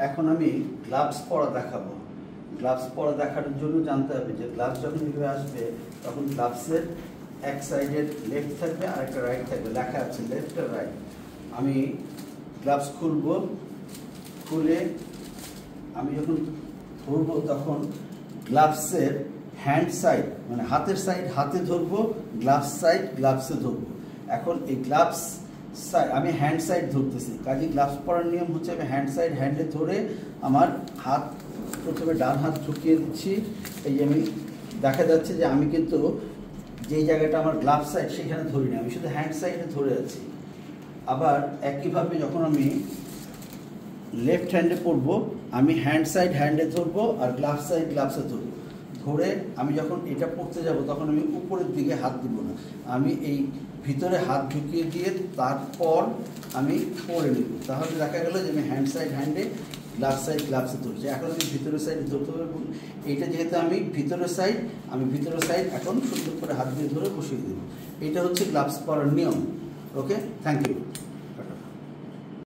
এখন আমি গ্লাভস পরা দেখাবো। গ্লাভস পরা দেখানোর জন্য জানতে হবে যে গ্লাভস যখন এভাবে আসবে তখন গ্লাভসের এক সাইডের লেফট থাকবে আর একটা রাইট থাকবে, লেখা আছে লেফট আর রাইট। আমি গ্লাভস খুলবো, খুলে আমি যখন ধরবো তখন গ্লাভসের হ্যান্ড সাইড মানে হাতের সাইড হাতে ধরবো, গ্লাভস সাইড গ্লাভসে ধরবো। এখন এই গ্লাভস সাইড আমি হ্যান্ড সাইড ধরতেছি, কাজে গ্লাভস পরার নিয়ম হচ্ছে আমি হ্যান্ড সাইড হ্যান্ডে ধরে আমার হাত প্রথমে ডান হাত ঢুকিয়ে দিচ্ছি। এই যে আমি দেখা যাচ্ছে যে আমি কিন্তু যেই জায়গাটা আমার গ্লাভস সাইড সেখানে ধরিনি, আমি শুধু হ্যান্ড সাইডে ধরে আছি। আবার একইভাবে যখন আমি লেফট হ্যান্ডে পরবো আমি হ্যান্ড সাইড হ্যান্ডে ধরবো আর গ্লাভস সাইড গ্লাভসে ধরবো। ধরে আমি যখন এটা পড়তে যাব তখন আমি উপরের দিকে হাত দিব না, আমি এই ভিতরে হাত ঢুকিয়ে দিয়ে তারপর আমি পরে নেব। তাহলে দেখা গেল যে আমি হ্যান্ড সাইড হ্যান্ডে গ্লাভস সাইড গ্লাভসে ধরছি। এখন আমি ভিতরের সাইডে ধরতে হবে, এইটা যেহেতু আমি ভিতরের সাইড এখন সুন্দর করে হাত দিয়ে ধরে বসিয়ে দেবো। এটা হচ্ছে গ্লাভস পরার নিয়ম। ওকে, থ্যাংক ইউ।